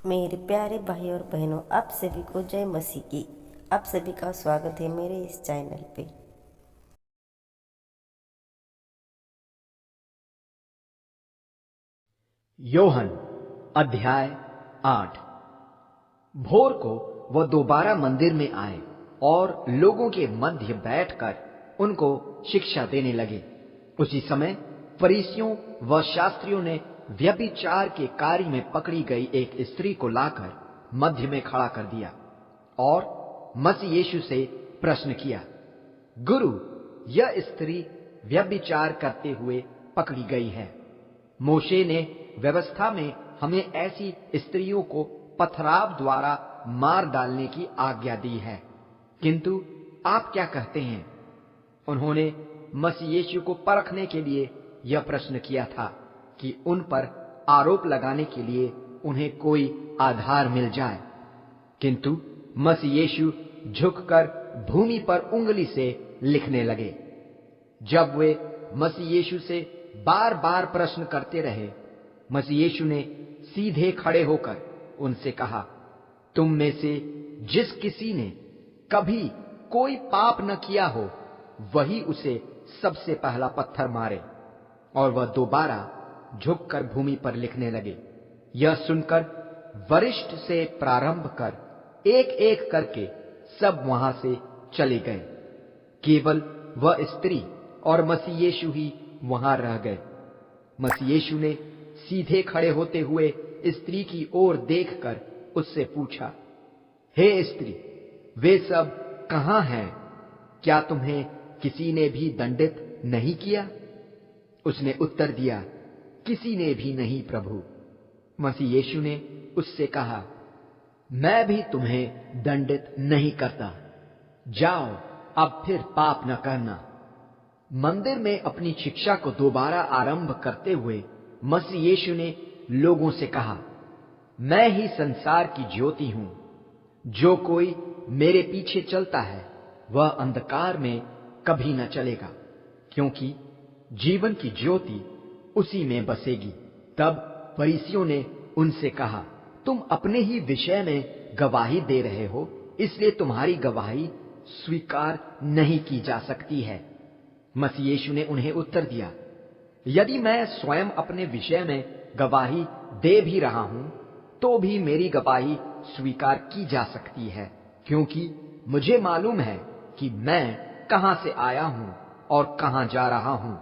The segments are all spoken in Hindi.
मेरे प्यारे भाई और बहनों, आप सभी को जय मसीह की। आप सभी का स्वागत है मेरे इस चैनल पे। योहन अध्याय 8। भोर को वह दोबारा मंदिर में आए और लोगों के मध्य बैठकर उनको शिक्षा देने लगे। उसी समय फरीसियों व शास्त्रियों ने व्यभिचार के कार्य में पकड़ी गई एक स्त्री को लाकर मध्य में खड़ा कर दिया और मसीह यीशु से प्रश्न किया, गुरु, यह स्त्री व्यभिचार करते हुए पकड़ी गई है। मोशे ने व्यवस्था में हमें ऐसी स्त्रियों को पथराव द्वारा मार डालने की आज्ञा दी है, किंतु आप क्या कहते हैं? उन्होंने मसीह यीशु को परखने के लिए यह प्रश्न किया था कि उन पर आरोप लगाने के लिए उन्हें कोई आधार मिल जाए। किंतु मसीह यीशु झुककर भूमि पर उंगली से लिखने लगे। जब वे मसीह यीशु से बार बार प्रश्न करते रहे, मसीह यीशु ने सीधे खड़े होकर उनसे कहा, तुम में से जिस किसी ने कभी कोई पाप न किया हो, वही उसे सबसे पहला पत्थर मारे। और वह दोबारा झुककर भूमि पर लिखने लगे। यह सुनकर वरिष्ठ से प्रारंभ कर एक एक करके सब वहां से चले गए। केवल वह स्त्री और मसीह यीशु ही वहां रह गए। मसीह यीशु ने सीधे खड़े होते हुए स्त्री की ओर देखकर उससे पूछा, हे स्त्री, वे सब कहां हैं? क्या तुम्हें किसी ने भी दंडित नहीं किया? उसने उत्तर दिया, किसी ने भी नहीं प्रभु। मसीह यीशु ने उससे कहा, मैं भी तुम्हें दंडित नहीं करता। जाओ, अब फिर पाप न करना। मंदिर में अपनी शिक्षा को दोबारा आरंभ करते हुए मसीह यीशु ने लोगों से कहा, मैं ही संसार की ज्योति हूं। जो कोई मेरे पीछे चलता है वह अंधकार में कभी न चलेगा, क्योंकि जीवन की ज्योति उसी में बसेगी। तब फरीसियों ने उनसे कहा, तुम अपने ही विषय में गवाही दे रहे हो, इसलिए तुम्हारी गवाही स्वीकार नहीं की जा सकती है। मसीह यीशु ने उन्हें उत्तर दिया, यदि मैं स्वयं अपने विषय में गवाही दे भी रहा हूं, तो भी मेरी गवाही स्वीकार की जा सकती है, क्योंकि मुझे मालूम है कि मैं कहां से आया हूं और कहां जा रहा हूं।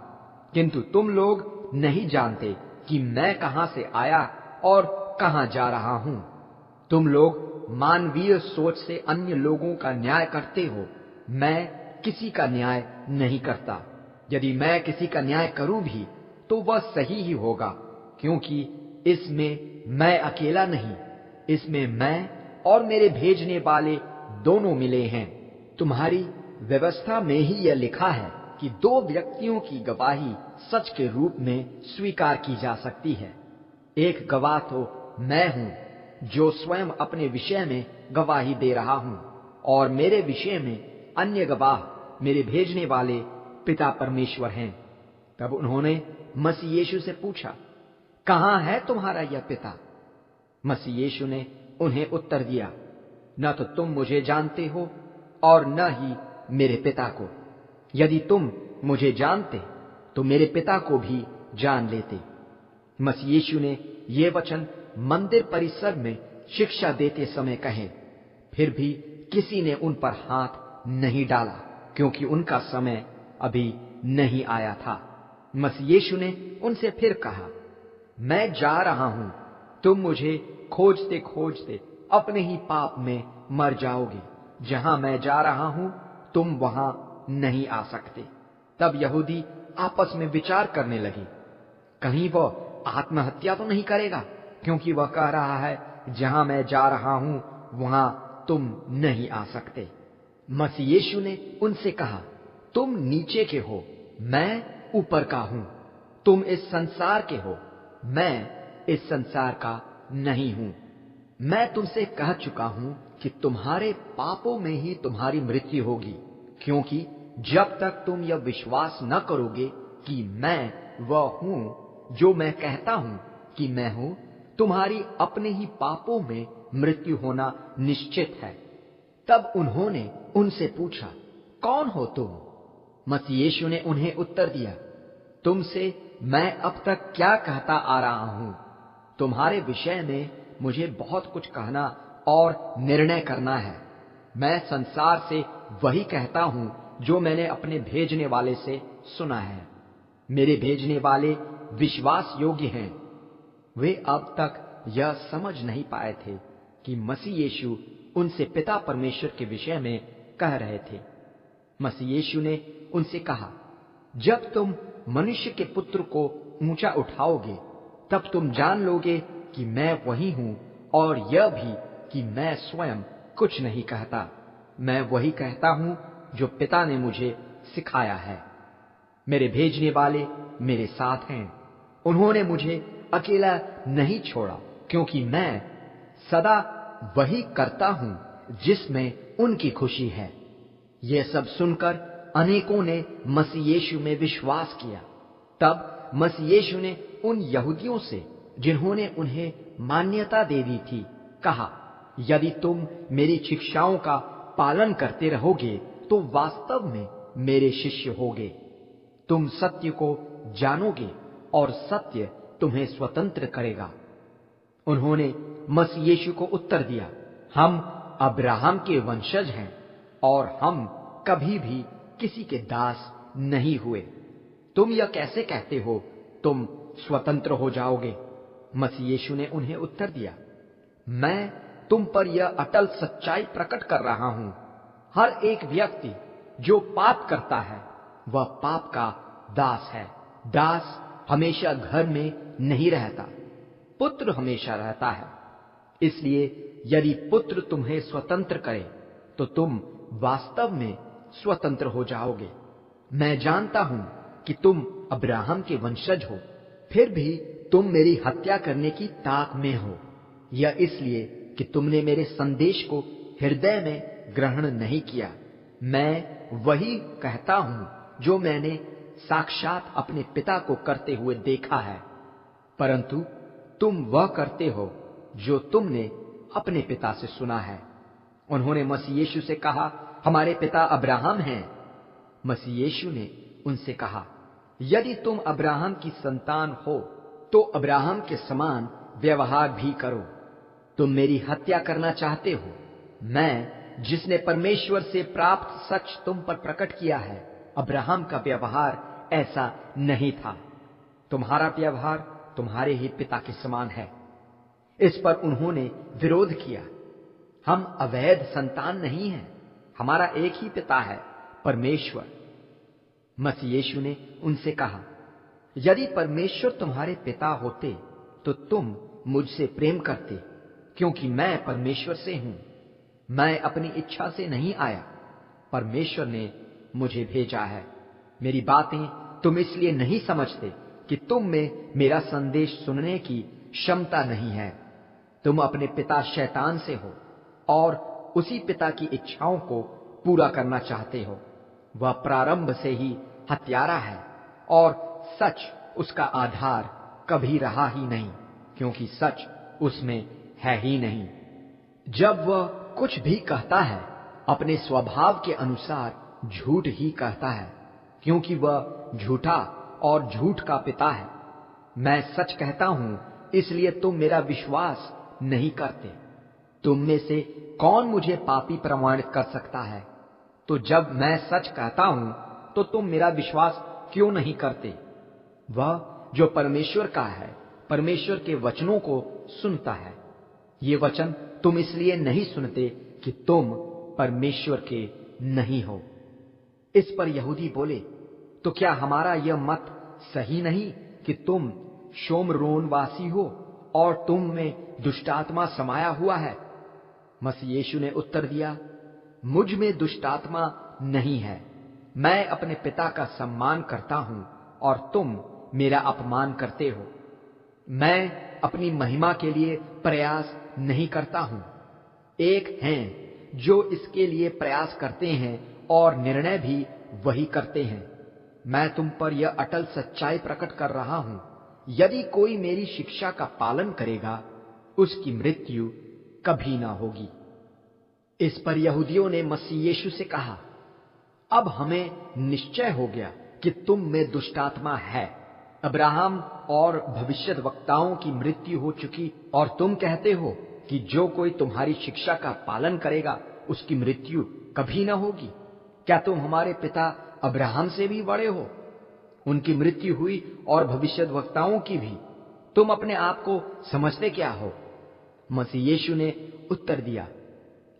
किंतु तुम लोग नहीं जानते कि मैं कहां से आया और कहां जा रहा हूं। तुम लोग मानवीय सोच से अन्य लोगों का न्याय करते हो। मैं किसी का न्याय नहीं करता। यदि मैं किसी का न्याय करूं भी तो वह सही ही होगा, क्योंकि इसमें मैं अकेला नहीं, इसमें मैं और मेरे भेजने वाले दोनों मिले हैं। तुम्हारी व्यवस्था में ही यह लिखा है कि दो व्यक्तियों की गवाही सच के रूप में स्वीकार की जा सकती है। एक गवाह तो मैं हूं, जो स्वयं अपने विषय में गवाही दे रहा हूं, और मेरे विषय में अन्य गवाह मेरे भेजने वाले पिता परमेश्वर हैं। तब उन्होंने मसीह यीशु से पूछा, कहां है तुम्हारा यह पिता? मसीह यीशु ने उन्हें उत्तर दिया, न तो तुम मुझे जानते हो और न ही मेरे पिता को। यदि तुम मुझे जानते तो मेरे पिता को भी जान लेते। मसीह यीशु ने ये वचन मंदिर परिसर में शिक्षा देते समय कहे, फिर भी किसी ने उन पर हाथ नहीं डाला, क्योंकि उनका समय अभी नहीं आया था। मसीह यीशु ने उनसे फिर कहा, मैं जा रहा हूं, तुम मुझे खोजते खोजते अपने ही पाप में मर जाओगे। जहां मैं जा रहा हूं तुम वहां नहीं आ सकते। तब यहूदी आपस में विचार करने लगे, कहीं वह आत्महत्या तो नहीं करेगा, क्योंकि वह कह रहा है, जहां मैं जा रहा हूं वहां तुम नहीं आ सकते। मसीह यीशु ने उनसे कहा, तुम नीचे के हो, मैं ऊपर का हूं। तुम इस संसार के हो, मैं इस संसार का नहीं हूं। मैं तुमसे कह चुका हूं कि तुम्हारे पापों में ही तुम्हारी मृत्यु होगी, क्योंकि जब तक तुम यह विश्वास न करोगे कि मैं वह हूं जो मैं कहता हूं कि मैं हूं, तुम्हारी अपने ही पापों में मृत्यु होना निश्चित है। तब उन्होंने उनसे पूछा, कौन हो तुम? मसीह यीशु ने उन्हें उत्तर दिया, तुमसे मैं अब तक क्या कहता आ रहा हूं? तुम्हारे विषय में मुझे बहुत कुछ कहना और निर्णय करना है। मैं संसार से वही कहता हूं जो मैंने अपने भेजने वाले से सुना है। मेरे भेजने वाले विश्वास योग्य हैं। वे अब तक यह समझ नहीं पाए थे कि मसीह यीशु उनसे पिता परमेश्वर के विषय में कह रहे थे। मसीह यीशु ने उनसे कहा, जब तुम मनुष्य के पुत्र को ऊंचा उठाओगे, तब तुम जान लोगे कि मैं वही हूं, और यह भी कि मैं स्वयं कुछ नहीं कहता, मैं वही कहता हूं जो पिता ने मुझे सिखाया है। मेरे भेजने वाले मेरे साथ हैं। उन्होंने मुझे अकेला नहीं छोड़ा, क्योंकि मैं सदा वही करता हूं जिसमें उनकी खुशी है। यह सब सुनकर अनेकों ने मसीह यीशु में विश्वास किया। तब मसीह यीशु ने उन यहूदियों से, जिन्होंने उन्हें मान्यता दे दी थी, कहा, यदि तुम मेरी शिक्षाओं का पालन करते रहोगे तो वास्तव में मेरे शिष्य होगे। तुम सत्य को जानोगे और सत्य तुम्हें स्वतंत्र करेगा। उन्होंने मसीह यीशु को उत्तर दिया, हम अब्राहम के वंशज हैं और हम कभी भी किसी के दास नहीं हुए। तुम यह कैसे कहते हो, तुम स्वतंत्र हो जाओगे? मसीह यीशु ने उन्हें उत्तर दिया, मैं तुम पर यह अटल सच्चाई प्रकट कर रहा हूं, हर एक व्यक्ति जो पाप करता है वह पाप का दास है। दास हमेशा घर में नहीं रहता, पुत्र हमेशा रहता है। इसलिए यदि पुत्र तुम्हें स्वतंत्र करे तो तुम वास्तव में स्वतंत्र हो जाओगे। मैं जानता हूं कि तुम अब्राहम के वंशज हो, फिर भी तुम मेरी हत्या करने की ताक में हो। यह इसलिए कि तुमने मेरे संदेश को हृदय में ग्रहण नहीं किया। मैं वही कहता हूं जो मैंने साक्षात अपने पिता को करते हुए देखा है, परंतु तुम वह करते हो जो तुमने अपने पिता से सुना है। उन्होंने मसीह यीशु से कहा, हमारे पिता अब्राहम हैं। मसीह यीशु ने उनसे कहा, यदि तुम अब्राहम की संतान हो तो अब्राहम के समान व्यवहार भी करो। तुम मेरी हत्या करना चाहते हो। मैं, जिसने परमेश्वर से प्राप्त सच तुम पर प्रकट किया है, अब्राहम का व्यवहार ऐसा नहीं था। तुम्हारा व्यवहार तुम्हारे ही पिता के समान है। इस पर उन्होंने विरोध किया, हम अवैध संतान नहीं हैं, हमारा एक ही पिता है, परमेश्वर। मसीह यीशु ने उनसे कहा, यदि परमेश्वर तुम्हारे पिता होते तो तुम मुझसे प्रेम करते, क्योंकि मैं परमेश्वर से हूं। मैं अपनी इच्छा से नहीं आया, परमेश्वर ने मुझे भेजा है। मेरी बातें तुम इसलिए नहीं समझते कि तुम में मेरा संदेश सुनने की क्षमता नहीं है। तुम अपने पिता शैतान से हो और उसी पिता की इच्छाओं को पूरा करना चाहते हो। वह प्रारंभ से ही हत्यारा है और सच उसका आधार कभी रहा ही नहीं, क्योंकि सच उसमें है ही नहीं। जब वह कुछ भी कहता है, अपने स्वभाव के अनुसार झूठ ही कहता है, क्योंकि वह झूठा और झूठ का पिता है। मैं सच कहता हूं, इसलिए तुम मेरा विश्वास नहीं करते। तुम में से कौन मुझे पापी प्रमाणित कर सकता है? तो जब मैं सच कहता हूं तो तुम मेरा विश्वास क्यों नहीं करते? वह जो परमेश्वर का है, परमेश्वर के वचनों को सुनता है। ये वचन तुम इसलिए नहीं सुनते कि तुम परमेश्वर के नहीं हो। इस पर यहूदी बोले, तो क्या हमारा यह मत सही नहीं कि तुम शोमरोनवासी हो और तुम में दुष्टात्मा समाया हुआ है? मसीह यीशु ने उत्तर दिया, मुझ में दुष्टात्मा नहीं है। मैं अपने पिता का सम्मान करता हूं और तुम मेरा अपमान करते हो। मैं अपनी महिमा के लिए प्रयास नहीं करता हूं। एक हैं जो इसके लिए प्रयास करते हैं और निर्णय भी वही करते हैं। मैं तुम पर यह अटल सच्चाई प्रकट कर रहा हूं, यदि कोई मेरी शिक्षा का पालन करेगा उसकी मृत्यु कभी ना होगी। इस पर यहूदियों ने मसीह यीशु से कहा, अब हमें निश्चय हो गया कि तुम में दुष्टात्मा है। अब्राहम और भविष्यद्वक्ताओं की मृत्यु हो चुकी और तुम कहते हो कि जो कोई तुम्हारी शिक्षा का पालन करेगा उसकी मृत्यु कभी न होगी। क्या तुम हमारे पिता अब्राहम से भी बड़े हो? उनकी मृत्यु हुई और भविष्यद्वक्ताओं की भी। तुम अपने आप को समझते क्या हो? मसीह यीशु ने उत्तर दिया,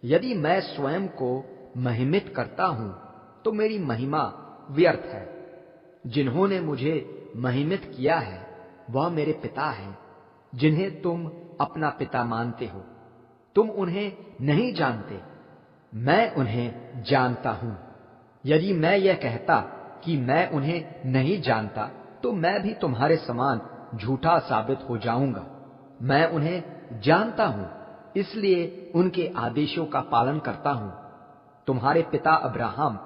यदि मैं स्वयं को महिमित करता हूं तो मेरी महिमा व्यर्थ है। जिन्होंने मुझे महिमित किया है वह मेरे पिता हैं, जिन्हें तुम अपना पिता मानते हो। तुम उन्हें नहीं जानते, मैं उन्हें जानता हूं। यदि मैं यह कहता कि मैं उन्हें नहीं जानता तो मैं भी तुम्हारे समान झूठा साबित हो जाऊंगा। मैं उन्हें जानता हूं, इसलिए उनके आदेशों का पालन करता हूं। तुम्हारे पिता अब्राहम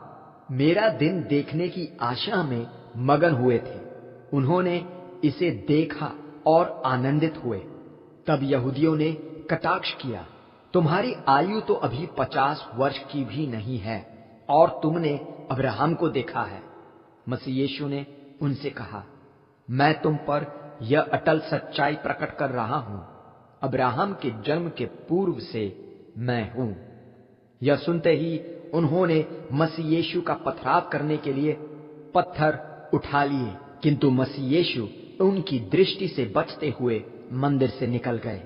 मेरा दिन देखने की आशा में मगन हुए थे। उन्होंने इसे देखा और आनंदित हुए। तब यहूदियों ने कटाक्ष किया, तुम्हारी आयु तो अभी 50 वर्ष की भी नहीं है और तुमने अब्राहम को देखा है। मसीह यीशु ने उनसे कहा, मैं तुम पर यह अटल सच्चाई प्रकट कर रहा हूं, अब्राहम के जन्म के पूर्व से मैं हूं। यह सुनते ही उन्होंने मसीह यीशु का पथराव करने के लिए पत्थर उठा लिए, किंतु मसीह यीशु उनकी दृष्टि से बचते हुए मंदिर से निकल गए।